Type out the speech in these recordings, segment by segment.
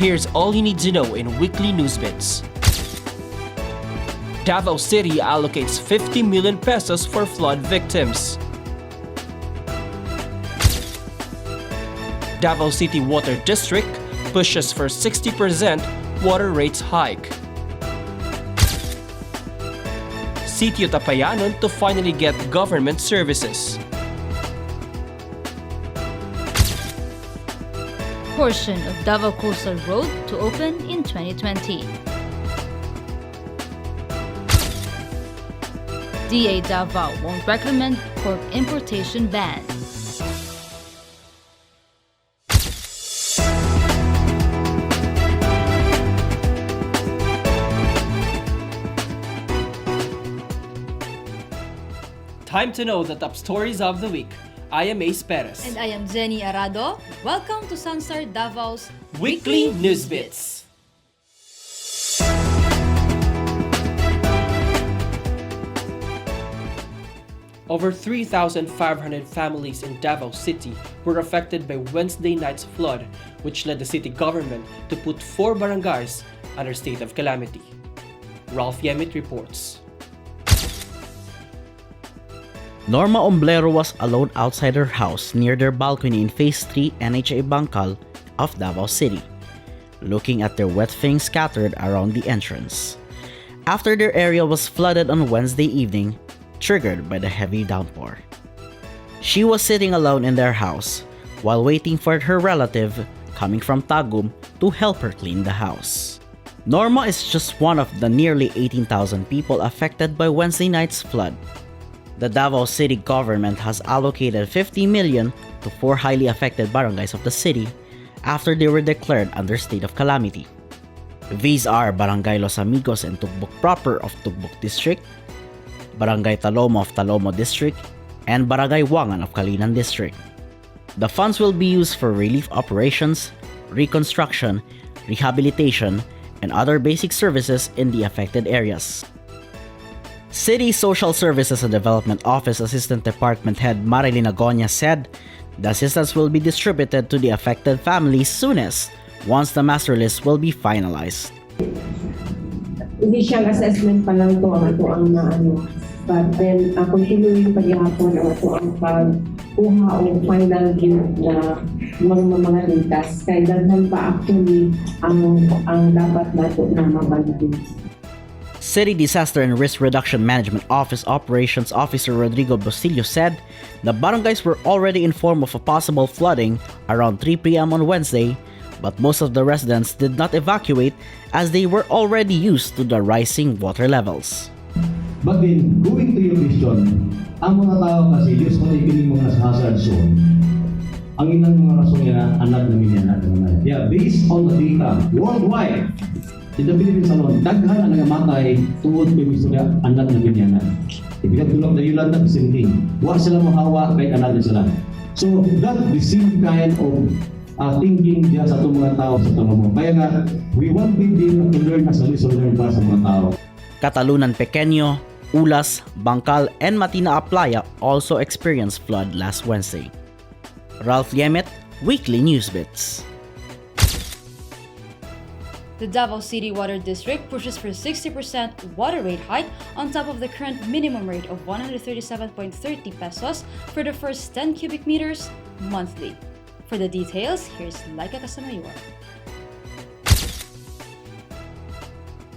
Here's all you need to know in weekly Newsbits. Davao City allocates 50 million pesos for flood victims. Davao City Water District pushes for 60% water rates hike. Sitio Tapayanon to finally get government services. Portion of Davao Coastal Road to open in 2020. DA-Davao won't recommend pork importation ban. Time to know the top stories of the week. I am Ace Perez. And I am Jenny Arado. Welcome to Sunstar Davao's Weekly Newsbits. Over 3,500 families in Davao City were affected by Wednesday night's flood, which led the city government to put 4 barangays under state of calamity. Ralph Yemit reports. Norma Omblero was alone outside her house near their balcony in Phase 3 NHA Bangkal of Davao City, looking at their wet things scattered around the entrance. After their area was flooded on Wednesday evening, triggered by the heavy downpour. She was sitting alone in their house while waiting for her relative coming from Tagum to help her clean the house. Norma is just one of the nearly 18,000 people affected by Wednesday night's flood. The Davao City government has allocated 50 million to 4 highly affected barangays of the city after they were declared under state of calamity. These are Barangay Los Amigos and Tugbok proper of Tugbok District, Barangay Talomo of Talomo District, and Barangay Wangan of Kalinan District. The funds will be used for relief operations, reconstruction, rehabilitation, and other basic services in the affected areas. City Social Services and Development Office Assistant Department Head Marilyn Agonia said the assistance will be distributed to the affected families soonest once the master list will be finalized. Initial assessment pa lang to ang naano. But then, continuing pa gihapon ang ang pagkuha o final gift na mga litas. Kaya daghan pa actually ang dapat nato na mabansin. City Disaster and Risk Reduction Management Office Operations Officer Rodrigo Bustillo said the barangays were already informed of a possible flooding around 3 p.m. on Wednesday, but most of the residents did not evacuate as they were already used to the rising water levels. But then, going to your question, ang mga tao kasi Diyos ko ikinig mga hazard zone. Ang ilang mga rason niya, anak namin yan. Yeah, based on the data, worldwide, in the Philippines alone, daghan ang nagamatay tungod kay istorya anak namin yan. Ibigat tulong na Yolanda, the same thing. Huwag sila mahawa kay anak na sila. So, that the same kind of thinking diya sa itong mga tao sa itong mga. Kaya nga, we want them to learn as a lesson learned para sa mga tao. Catalunan Pequeño, Ulas, Bangkal, and Matina Aplaya also experienced flood last Wednesday. Ralph Yemet, Weekly Newsbits. The Davao City Water District pushes for 60% water rate hike on top of the current minimum rate of 137.30 pesos for the first 10 cubic meters monthly. For the details, here's Laika Casamayor.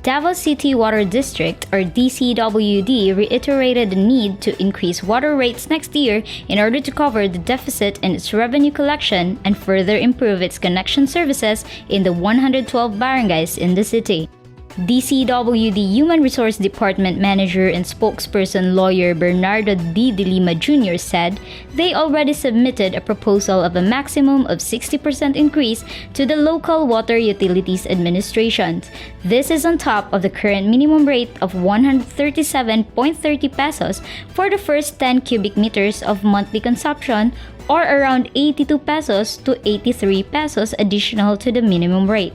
Davao City Water District, or DCWD, reiterated the need to increase water rates next year in order to cover the deficit in its revenue collection and further improve its connection services in the 112 barangays in the city. DCWD Human Resource Department Manager and spokesperson lawyer Bernardo D. De Lima Jr. said they already submitted a proposal of a maximum of 60% increase to the local water utilities administrations. This is on top of the current minimum rate of 137.30 pesos for the first 10 cubic meters of monthly consumption, or around 82 pesos to 83 pesos additional to the minimum rate.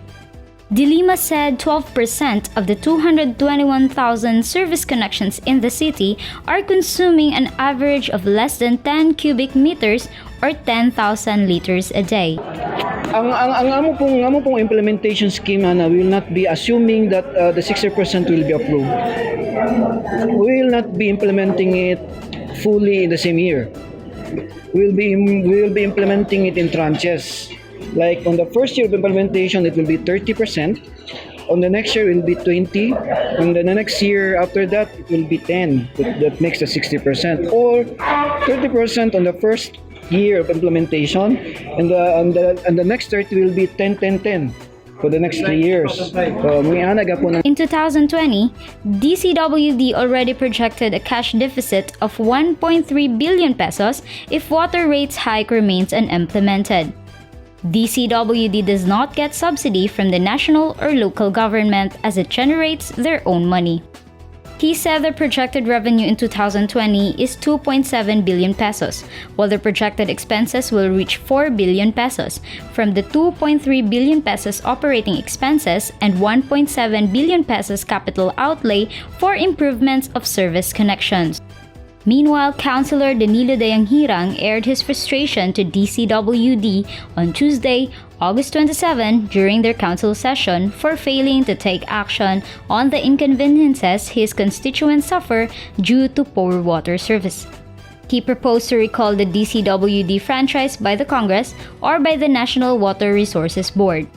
De Lima said 12% of the 221,000 service connections in the city are consuming an average of less than 10 cubic meters or 10,000 liters a day. ang amo pong implementation scheme will not be assuming that the 60% will be approved. We will not be implementing it fully in the same year. We will be implementing it in tranches. Like on the first year of implementation, it will be 30%. On the next year, it will be 20. And then the next year after that, it will be 10. That makes the 60%. Or 30% on the first year of implementation, and the next 30 will be 10 for the next 3 years. In 2020, DCWD already projected a cash deficit of 1.3 billion pesos if water rates hike remains unimplemented. DCWD does not get subsidy from the national or local government as it generates their own money. He said the projected revenue in 2020 is 2.7 billion pesos, while the projected expenses will reach 4 billion pesos from the 2.3 billion pesos operating expenses and 1.7 billion pesos capital outlay for improvements of service connections. Meanwhile, Councilor Danilo Dayanghirang aired his frustration to DCWD on Tuesday, August 27, during their council session for failing to take action on the inconveniences his constituents suffer due to poor water service. He proposed to recall the DCWD franchise by the Congress or by the National Water Resources Board.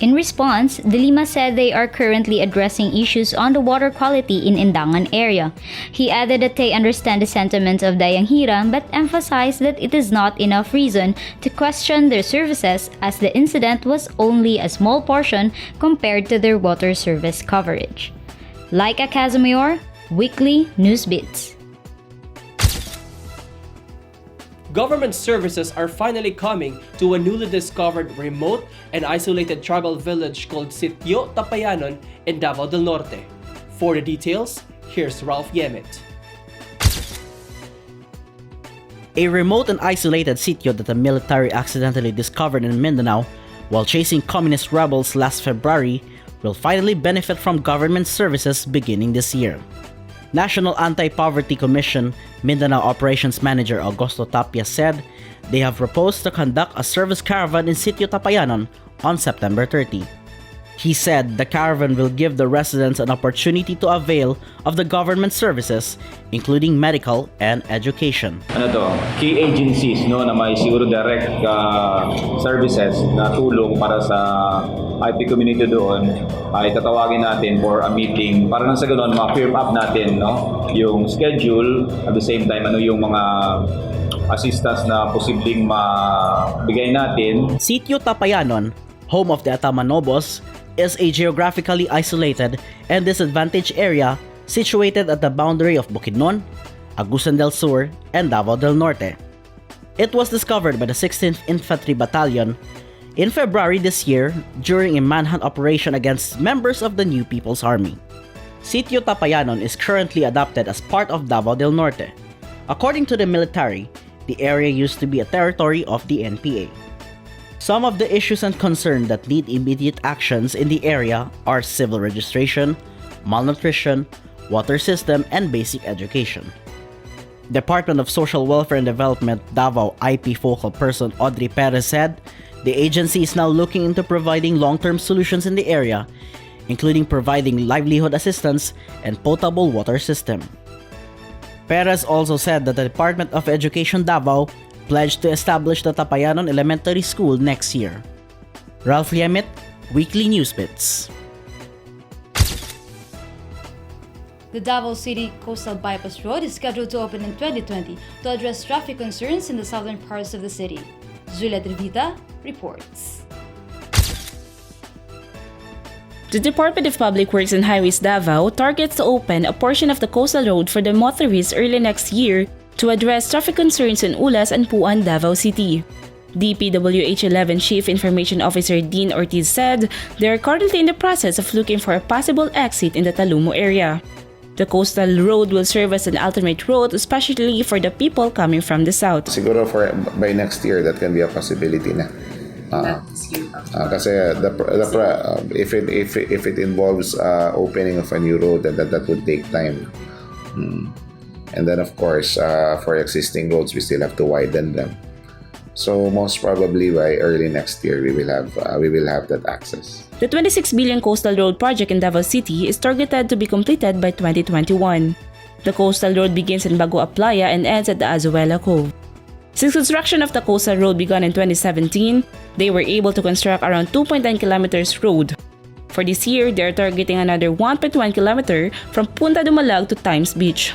In response, De Lima said they are currently addressing issues on the water quality in Indangan area. He added that they understand the sentiments of Dayanghirang but emphasized that it is not enough reason to question their services as the incident was only a small portion compared to their water service coverage. Like a Casimir, Weekly Newsbits. Government services are finally coming to a newly discovered remote and isolated tribal village called Sitio Tapayanon in Davao del Norte. For the details, here's Ralph Yemet. A remote and isolated sitio that the military accidentally discovered in Mindanao while chasing communist rebels last February will finally benefit from government services beginning this year. National Anti-Poverty Commission Mindanao Operations Manager Augusto Tapia said they have proposed to conduct a service caravan in Sitio Tapayanon on September 30. He said the caravan will give the residents an opportunity to avail of the government services, including medical and education. Key agencies na may siguro direct services na tulong para sa IP community doon ay tatawagin natin for a meeting para nang sa ganoon ma-firm up natin yung schedule at the same time yung mga assistance na posibleng mabigay natin. Sitio Tapayanon, home of the Atamanobos, is a geographically isolated and disadvantaged area situated at the boundary of Bukidnon, Agusan del Sur, and Davao del Norte. It was discovered by the 16th Infantry Battalion in February this year during a manhunt operation against members of the New People's Army. Sitio Tapayanon is currently adopted as part of Davao del Norte. According to the military, the area used to be a territory of the NPA. Some of the issues and concerns that need immediate actions in the area are civil registration, malnutrition, water system, and basic education. Department of Social Welfare and Development Davao IP focal person Audrey Perez said the agency is now looking into providing long-term solutions in the area, including providing livelihood assistance and potable water system. Perez also said that the Department of Education Davao pledged to establish the Tapayanon Elementary School next year. Ralph Yemet, Weekly Newsbits. The Davao City Coastal Bypass Road is scheduled to open in 2020 to address traffic concerns in the southern parts of the city. Julia Trevita reports. The Department of Public Works and Highways Davao targets to open a portion of the coastal road for the motorists early next year to address traffic concerns in Ulas and Puan, Davao City. DPWH 11 Chief Information Officer Dean Ortiz said they are currently in the process of looking for a possible exit in the Talumo area. The coastal road will serve as an alternate road, especially for the people coming from the south. Siguro by next year, that can be a possibility na. Kasi if it involves opening of a new road, that would take time. And then of course, for existing roads, we still have to widen them. So most probably by early next year, we will have that access. The 26 billion coastal road project in Davao City is targeted to be completed by 2021. The coastal road begins in Bagoa Playa and ends at the Azuela Cove. Since construction of the coastal road began in 2017, they were able to construct around 2.9 kilometers road. For this year, they are targeting another 1.1 kilometer from Punta Dumalag to Times Beach.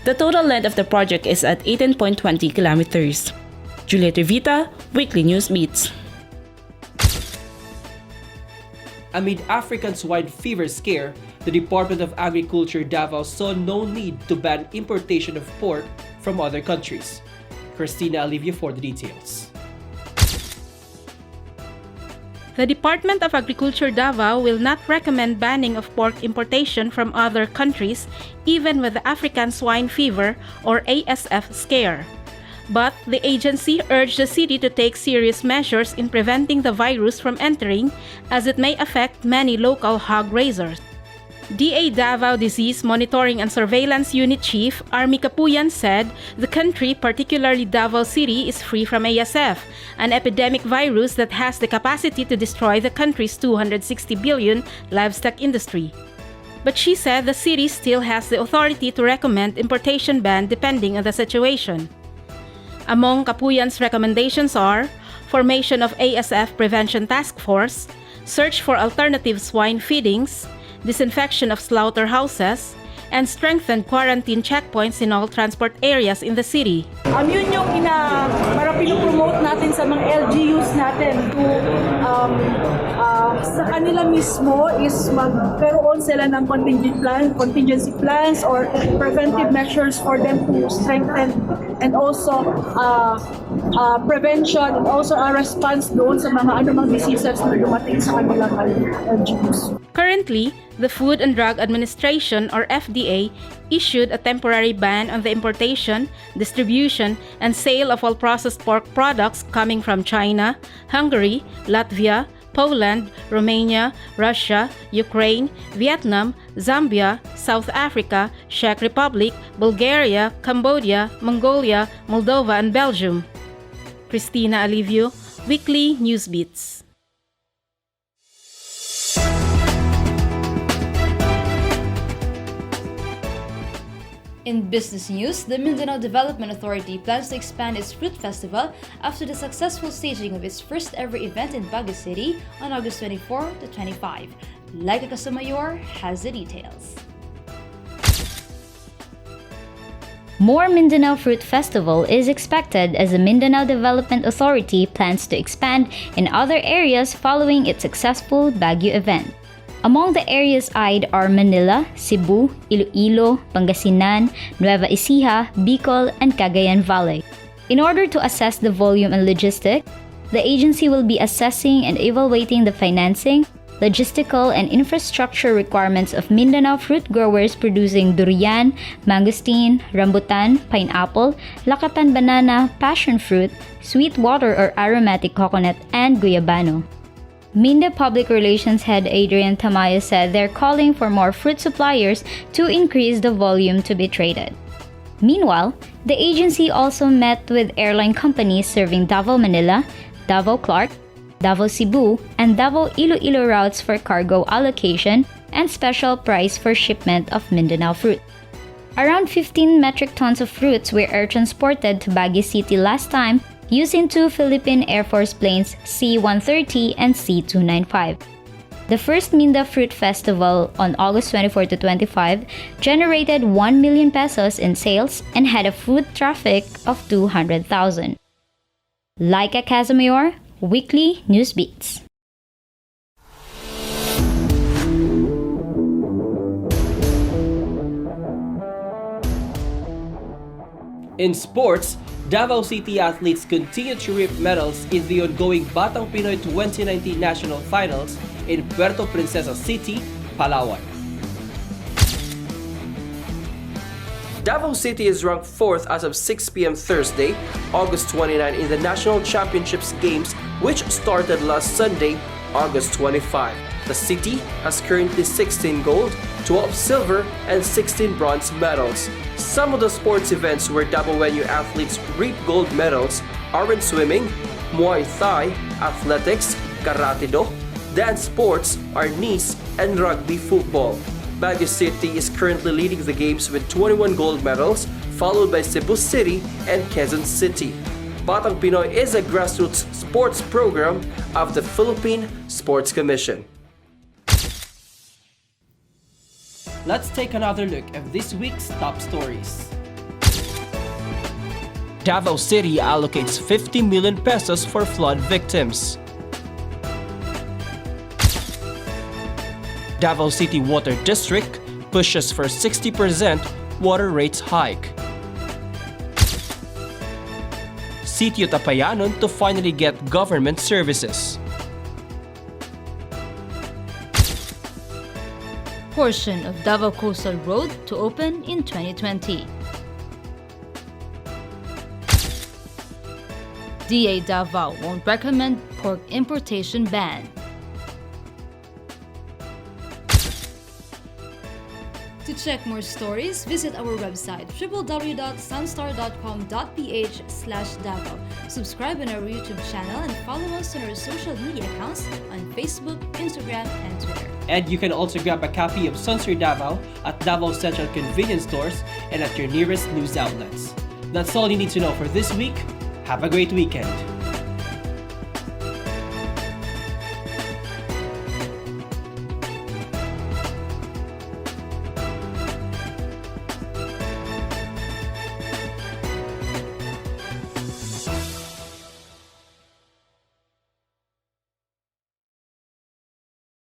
The total length of the project is at 18.20 kilometers. Juliet Rivita, Weekly Newsbits. Amid African swine fever scare, the Department of Agriculture Davao saw no need to ban importation of pork from other countries. Christina Alivio for the details. The Department of Agriculture Davao will not recommend banning of pork importation from other countries, even with the African swine fever or ASF scare. But the agency urged the city to take serious measures in preventing the virus from entering, as it may affect many local hog raisers. DA-Davao Disease Monitoring and Surveillance Unit Chief Army Kapuyan said the country, particularly Davao City, is free from ASF, an epidemic virus that has the capacity to destroy the country's 260 billion livestock industry. But she said the city still has the authority to recommend importation ban depending on the situation. Among Kapuyan's recommendations are formation of ASF Prevention Task Force, search for alternative swine feedings, disinfection of slaughterhouses, and strengthened quarantine checkpoints in all transport areas in the city. Yun yung para pinopromote natin sa mga LGUs natin to sa kanila mismo is magkaroon sila ng contingency plans or preventive measures for them to strengthen and also prevention and also a response doon sa mga anumang diseases na dumating sa kanilang LGUs. Currently, the Food and Drug Administration or FDA issued a temporary ban on the importation, distribution, and sale of all processed pork products coming from China, Hungary, Latvia, Poland, Romania, Russia, Ukraine, Vietnam, Zambia, South Africa, Czech Republic, Bulgaria, Cambodia, Mongolia, Moldova, and Belgium. Christina Alivio, Weekly Newsbits. In business news, the Mindanao Development Authority plans to expand its Fruit Festival after the successful staging of its first ever event in Baguio City on August 24 to 25. Laika Casamayor has the details. More Mindanao Fruit Festival is expected as the Mindanao Development Authority plans to expand in other areas following its successful Baguio event. Among the areas eyed are Manila, Cebu, Iloilo, Pangasinan, Nueva Ecija, Bicol, and Cagayan Valley. In order to assess the volume and logistics, the agency will be assessing and evaluating the financing, logistical, and infrastructure requirements of Mindanao fruit growers producing durian, mangosteen, rambutan, pineapple, lakatan banana, passion fruit, sweet water or aromatic coconut, and guyabano. Minda Public Relations Head Adrian Tamayo said they're calling for more fruit suppliers to increase the volume to be traded. Meanwhile, the agency also met with airline companies serving Davao Manila, Davao Clark, Davao Cebu, and Davao Iloilo routes for cargo allocation and special price for shipment of Mindanao fruit. Around 15 metric tons of fruits were air transported to Baguio City last time using two Philippine Air Force planes C-130 and C-295. The first Minda Fruit Festival on August 24 to 25 generated 1 million pesos in sales and had a food traffic of 200,000. Laika Casamayor, Weekly Newsbeats. In sports, Davao City athletes continue to reap medals in the ongoing Batang Pinoy 2019 National Finals in Puerto Princesa City, Palawan. Davao City is ranked 4th as of 6 p.m. Thursday, August 29 in the National Championships Games, which started last Sunday, August 25. The city has currently 16 gold, 12 silver, and 16 bronze medals. Some of the sports events where Davaoenyo athletes reap gold medals are in swimming, Muay Thai, athletics, karate do, dance sports, arnis, and rugby football. Baguio City is currently leading the games with 21 gold medals, followed by Cebu City and Quezon City. Batang Pinoy is a grassroots sports program of the Philippine Sports Commission. Let's take another look at this week's top stories. Davao City allocates 50 million pesos for flood victims. Davao City Water District pushes for 60% water rates hike. Sitio Tapayanon to finally get government services. Portion of Davao Coastal Road to open in 2020. DA-Davao won't recommend pork importation ban. To check more stories, visit our website www.sunstar.com.ph/Davao. Subscribe on our YouTube channel and follow us on our social media accounts on Facebook, Instagram, and Twitter. And you can also grab a copy of Sunstar Davao at Davao Central convenience stores and at your nearest news outlets. That's all you need to know for this week. Have a great weekend.